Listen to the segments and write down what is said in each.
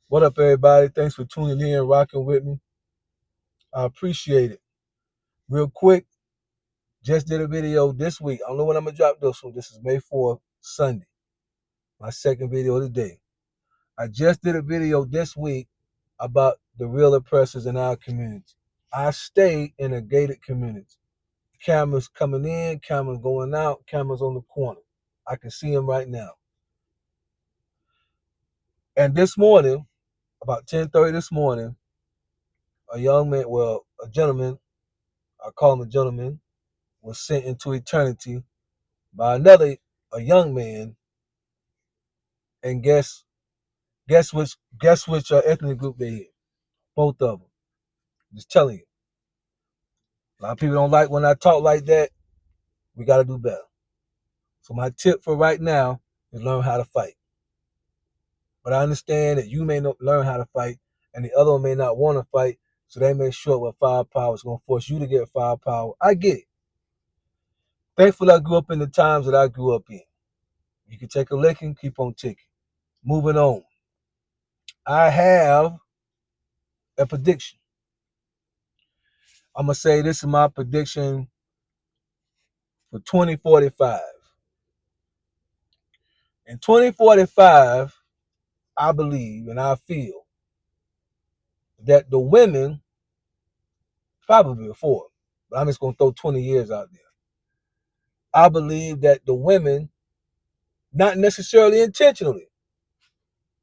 What up, everybody? Thanks for tuning in and rocking with me. I appreciate it. Real quick, just did a video this week. I don't know when I'm going to drop this one. This is May 4th, Sunday. My second video of the day. I just did a video this week about the real oppressors in our community. I stay in a gated community. Cameras coming in, cameras going out, cameras on the corner. I can see them right now. And this morning, about 10:30 this morning, a gentleman, I call him a gentleman, was sent into eternity by a young man, and guess which ethnic group they in? Both of them. Just telling you. A lot of people don't like when I talk like that. We got to do better. So my tip for right now is learn how to fight. But I understand that you may not learn how to fight, and the other one may not want to fight, so they may show up with firepower. It's going to force you to get firepower. I get it. Thankfully, I grew up in the times that I grew up in. You can take a licking, keep on ticking. Moving on. I have a prediction. I'm going to say this is my prediction for 2045. In 2045, I believe and I feel that the women, probably before, but I'm just going to throw 20 years out there. I believe that the women, not necessarily intentionally.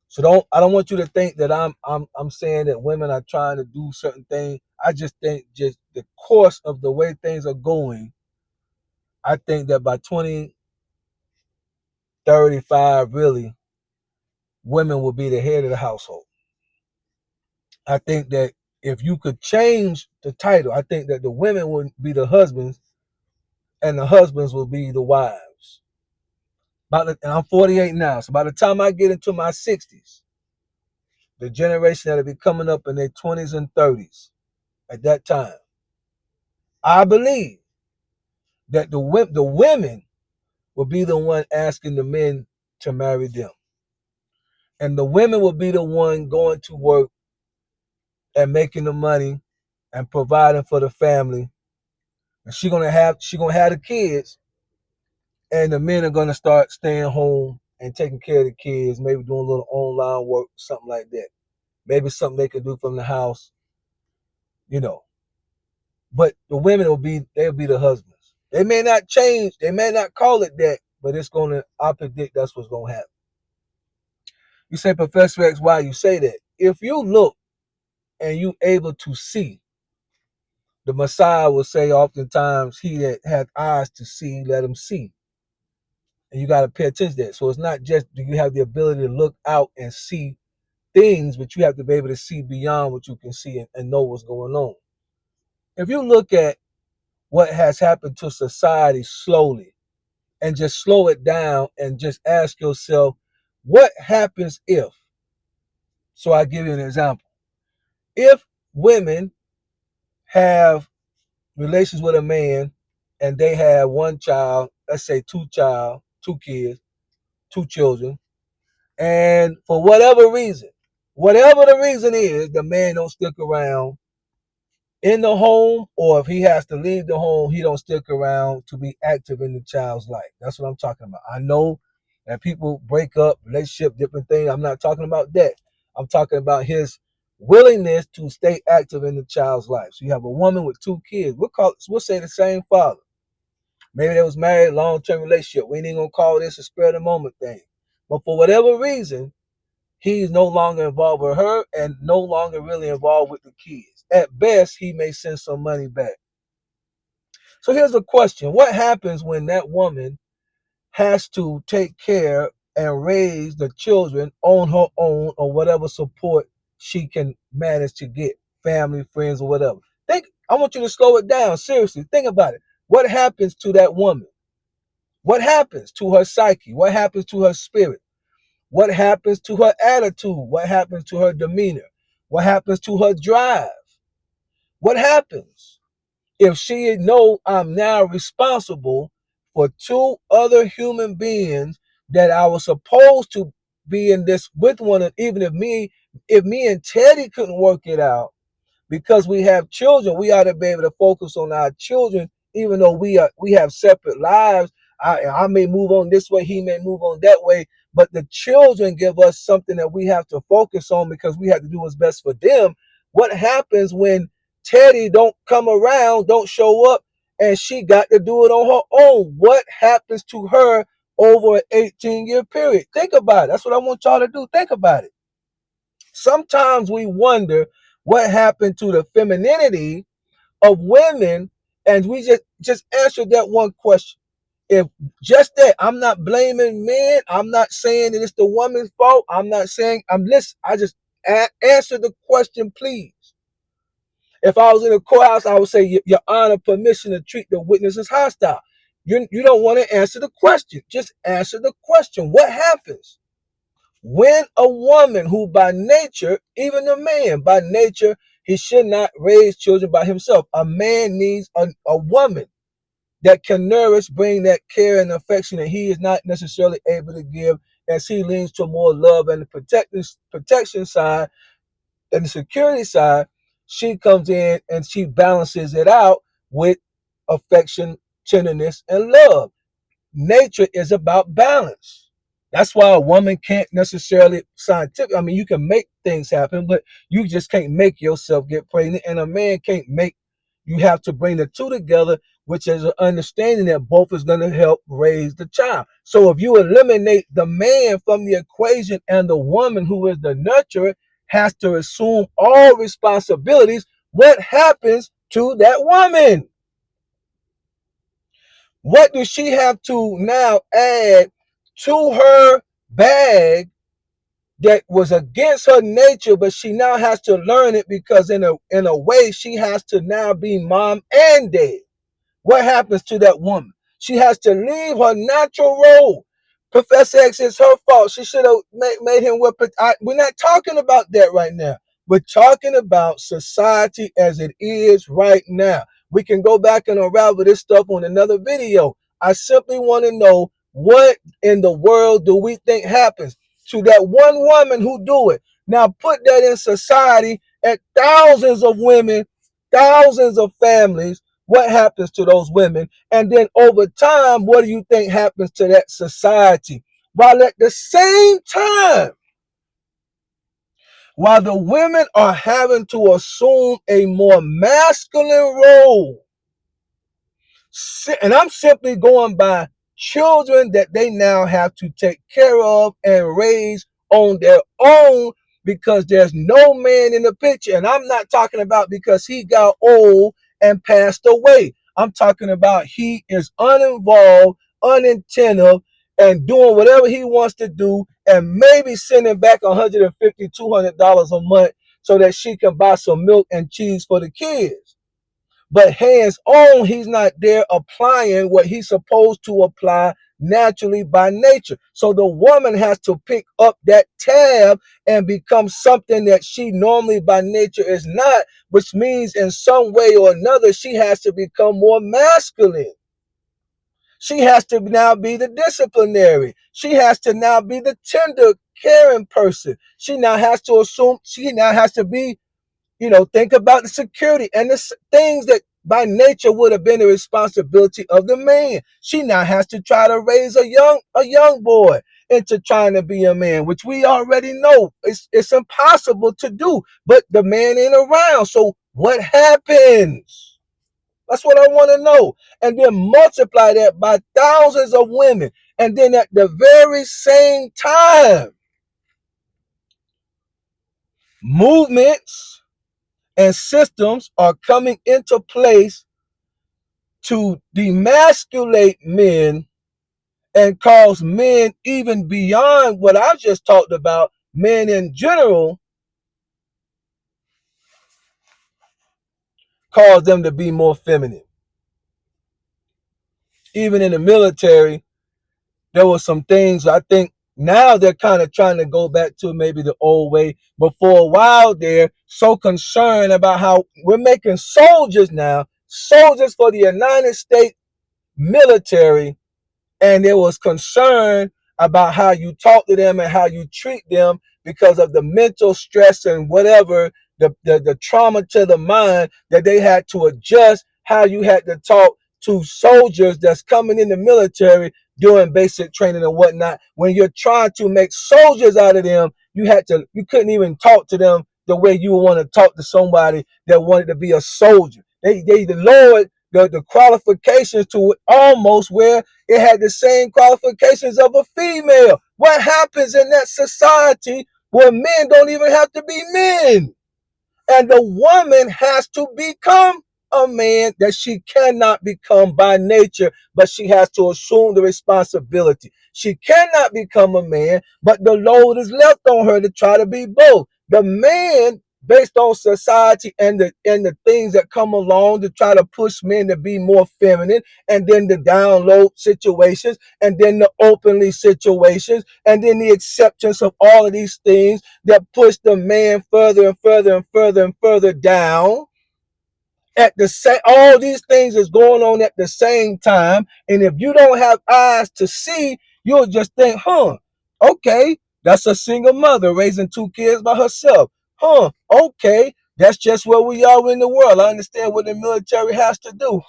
So I don't want you to think that I'm saying that women are trying to do certain things. I just think just the course of the way things are going, I think that by 2035, really, women will be the head of the household. I think that if you could change the title, I think that the women would be the husbands and the husbands will be the wives. And I'm 48 now, so by the time I get into my 60s, the generation that'll be coming up in their 20s and 30s at that time, I believe that the women will be the one asking the men to marry them. And the women will be the one going to work and making the money and providing for the family. And she gonna have the kids, and the men are gonna start staying home and taking care of the kids, maybe doing a little online work, something like that. Maybe something they can do from the house, you know. But the women they'll be the husbands. They may not change, they may not call it that, but I predict that's what's gonna happen. You say, Professor X, why you say that? If you look and you able to see, the Messiah will say oftentimes, he that hath eyes to see, let him see. And you got to pay attention to that. So it's not just do you have the ability to look out and see things, but you have to be able to see beyond what you can see and know what's going on. If you look at what has happened to society slowly and just slow it down and just ask yourself, what happens if? So I give you an example. If women have relations with a man and they have one child, let's say two kids, two children, and for whatever the reason is, the man don't stick around in the home, or if he has to leave the home, he don't stick around to be active in the child's life. That's what I'm talking about. I know that people break up, relationship, different things. I'm not talking about that. I'm talking about his willingness to stay active in the child's life. So you have a woman with two kids. We'll say the same father. Maybe they was married, long-term relationship. We ain't gonna call this a spur of the moment thing. But for whatever reason, he's no longer involved with her and no longer really involved with the kids. At best, he may send some money back. So here's the question. What happens when that woman has to take care and raise the children on her own, or whatever support she can manage to get, family, friends, or whatever? I want you to slow it down. Seriously, think about it. What happens to that woman? What happens to her psyche? What happens to her spirit? What happens to her attitude? What happens to her demeanor? What happens to her drive? What happens if she know I'm now responsible for two other human beings that I was supposed to be in this with one, even if me and Teddy couldn't work it out, because we have children, we ought to be able to focus on our children, even though we have separate lives. I may move on this way, he may move on that way, but the children give us something that we have to focus on because we have to do what's best for them. What happens when Teddy don't come around, don't show up, and she got to do it on her own? What happens to her over an 18-year period? Think about it. That's what I want y'all to do. Think about it. Sometimes we wonder what happened to the femininity of women, and we just answered that one question. If just that, I'm not blaming men. I'm not saying that it's the woman's fault. I'm not saying I'm listening. I just answer the question, please. If I was in a courthouse, I would say, Your Honor, permission to treat the witness as hostile. You don't want to answer the question. Just answer the question. What happens when a woman who by nature, even a man by nature, he should not raise children by himself? A man needs a woman that can nourish, bring that care and affection that he is not necessarily able to give, as he leans to more love and the protection side and the security side. She comes in and she balances it out with affection, tenderness, and love. Nature is about balance. That's why a woman can't necessarily scientific. I mean, you can make things happen, but you just can't make yourself get pregnant, and a man can't make. You have to bring the two together, which is an understanding that both is going to help raise the child. So if you eliminate the man from the equation and the woman who is the nurturer has to assume all responsibilities, what happens to that woman? What does she have to now add to her bag that was against her nature, but she now has to learn it because in a way she has to now be mom and dad? What happens to that woman? She has to leave her natural role. Professor X, is her fault. She should have made him whip it. We're not talking about that right now. We're talking about society as it is right now. We can go back and unravel this stuff on another video. I simply want to know, what in the world do we think happens to that one woman who do it? Now put that in society at thousands of women, thousands of families. What happens to those women? And then over time, what do you think happens to that society? While at the same time, while the women are having to assume a more masculine role, and I'm simply going by children that they now have to take care of and raise on their own, because there's no man in the picture. And I'm not talking about because he got old and passed away. I'm talking about he is uninvolved, unattentive, and doing whatever he wants to do, and maybe sending back $150, $200 a month so that she can buy some milk and cheese for the kids. But hands on, he's not there applying what he's supposed to apply naturally by nature. So the woman has to pick up that tab and become something that she normally by nature is not, which means in some way or another, she has to become more masculine. She has to now be the disciplinary. She has to now be the tender, caring person. She now has to assume, she now has to be, think about the security and the things that by nature would have been the responsibility of the man. She now has to try to raise a young boy into trying to be a man, which we already know it's impossible to do. But the man ain't around. So what happens? That's what I want to know. And then multiply that by thousands of women. And then at the very same time, movements and systems are coming into place to demasculate men and cause men, even beyond what I've just talked about, men in general, cause them to be more feminine. Even in the military, there were some things I think now they're kind of trying to go back to maybe the old way. But for a while they're so concerned about how we're making soldiers now, soldiers for the United States military, and there was concern about how you talk to them and how you treat them because of the mental stress and whatever, the trauma to the mind, that they had to adjust how you had to talk to soldiers that's coming in the military doing basic training and whatnot. When you're trying to make soldiers out of them, you couldn't even talk to them the way you would want to talk to somebody that wanted to be a soldier. They lowered the qualifications to almost where it had the same qualifications of a female. What happens in that society where men don't even have to be men? And the woman has to become a man that she cannot become by nature, but she has to assume the responsibility. She cannot become a man, but the load is left on her to try to be both. The man, based on society and the things that come along to try to push men to be more feminine, and then the download situations, and then the openly situations, and then the acceptance of all of these things that push the man further and further and further and further down. At the same, all these things is going on at the same time, and if you don't have eyes to see, you'll just think, okay, that's a single mother raising two kids by herself. Okay, that's just where we are in the world. I understand what the military has to do.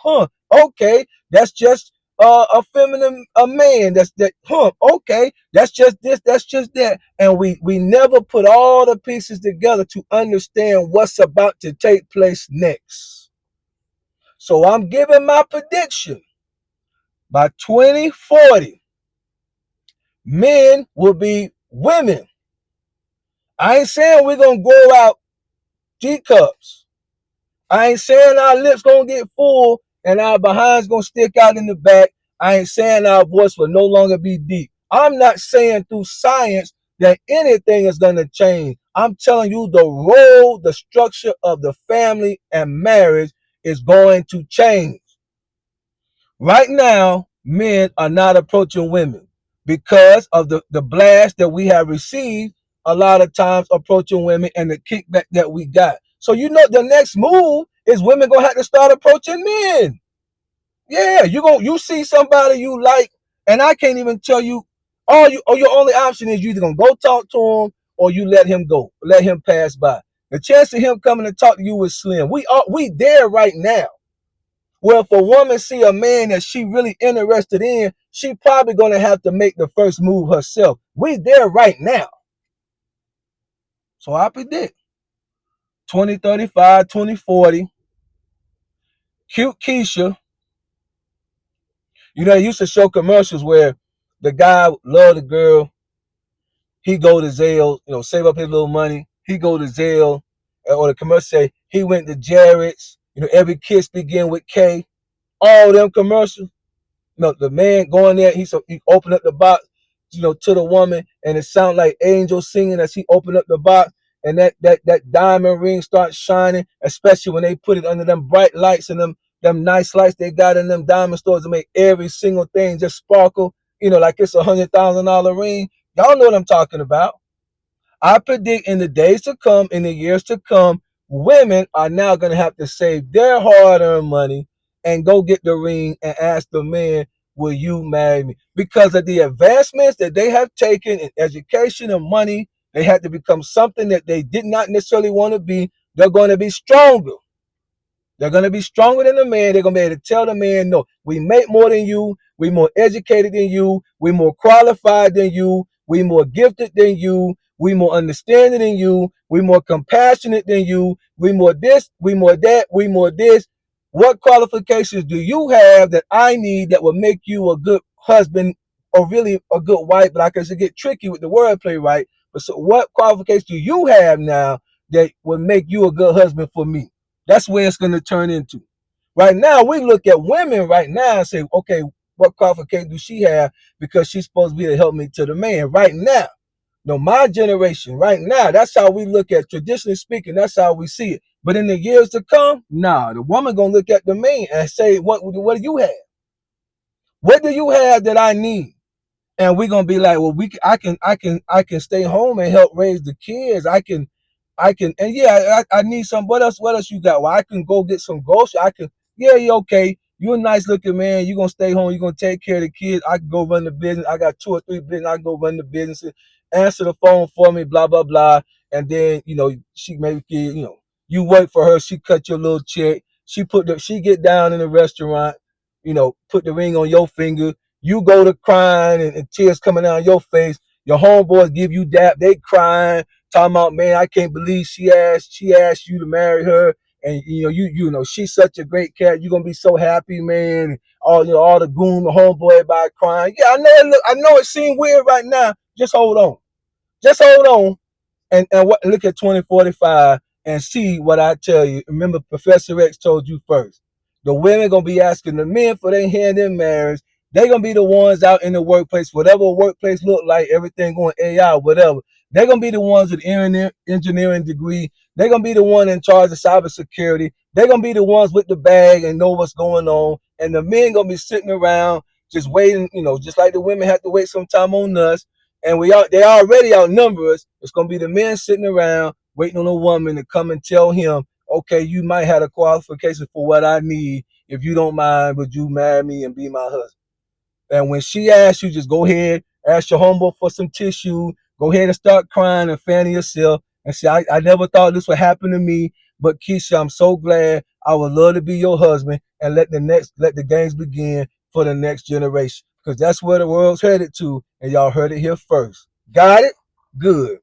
Okay, that's just a feminine, a man. That's that. Okay, that's just this. That's just that. And we never put all the pieces together to understand what's about to take place next. So I'm giving my prediction. By 2040, men will be women. I ain't saying we're going to grow out teacups. I ain't saying our lips going to get full and our behinds going to stick out in the back. I ain't saying our voice will no longer be deep. I'm not saying through science that anything is going to change. I'm telling you the role, the structure of the family and marriage is going to change. Right now, men are not approaching women because of the blast that we have received a lot of times approaching women and the kickback that we got. So the next move is women gonna have to start approaching men. Yeah, you see somebody you like, and I can't even tell you your only option is you either gonna go talk to him or you let him go, let him pass by. The chance of him coming to talk to you is slim. We there right now. Well, if a woman see a man that she really interested in, she probably gonna have to make the first move herself. We there right now. So I predict 2035, 2040, cute Keisha. They used to show commercials where the guy loved the girl, he go to Zelle, save up his little money, he go to Zelle, or the commercial say he went to Jared's, every kiss begin with K. All them commercials. No, the man going there, he opened up the box, to the woman, and it sounded like angels singing as he opened up the box, and that diamond ring starts shining, especially when they put it under them bright lights and them nice lights they got in them diamond stores to make every single thing just sparkle, like it's $100,000 ring. Y'all know what I'm talking about. I predict in the days to come, in the years to come, women are now going to have to save their hard-earned money and go get the ring and ask the man, will you marry me? Because of the advancements that they have taken in education and money, they had to become something that they did not necessarily want to be. They're going to be stronger. They're going to be stronger than the man. They're going to be able to tell the man, no, we make more than you. We more educated than you. We more qualified than you. We more gifted than you. We more understanding than you. We more compassionate than you. We more this. We more that. We more this. What qualifications do you have that I need that will make you a good husband or really a good wife? But I can get tricky with the wordplay, right? But so what qualifications do you have now that will make you a good husband for me? That's where it's going to turn into. Right now, we look at women right now and say, okay, what qualification do she have because she's supposed to be to help me to the man right now? No, my generation right now, that's how we look at, traditionally speaking, that's how we see it. But in the years to come, nah, the woman going to look at the man and say, what do you have? What do you have that I need? And we're gonna be like, well, I can stay home and help raise the kids. I can, and yeah, I need some. What else? What else you got? Well, I can go get some groceries. Yeah, okay. You a nice looking man. You gonna stay home. You gonna take care of the kids. I can go run the business. I got 2 or 3 business. I can go run the businesses. Answer the phone for me. Blah blah blah. And then she maybe you work for her. She cut your little check. She get down in the restaurant. Put the ring on your finger. You go to crying and tears coming down your face. Your homeboys give you dap. They crying, talking about, man, I can't believe she asked you to marry her, and she's such a great cat. You're gonna be so happy, man. All the goon, the homeboy, everybody crying. Yeah, I know I know it seems weird right now. Just hold on. Just hold on and look at 2045 and see what I tell you. Remember, Professor X told you first. The women gonna be asking the men for their hand in marriage. They gonna be the ones out in the workplace, whatever workplace look like, everything going AI, whatever. They're gonna be the ones with engineering degree. They're gonna be the one in charge of cybersecurity. They're gonna be the ones with the bag and know what's going on. And the men gonna be sitting around just waiting, just like the women have to wait some time on us, and they already outnumber us. It's gonna be the men sitting around waiting on a woman to come and tell him, okay, you might have a qualification for what I need. If you don't mind, would you marry me and be my husband? And when she asks you, just go ahead, ask your homeboy for some tissue, go ahead and start crying and fanning yourself and say, I never thought this would happen to me, but Keisha, I'm so glad. I would love to be your husband, and let the games begin for the next generation. Because that's where the world's headed to, and y'all heard it here first. Got it? Good.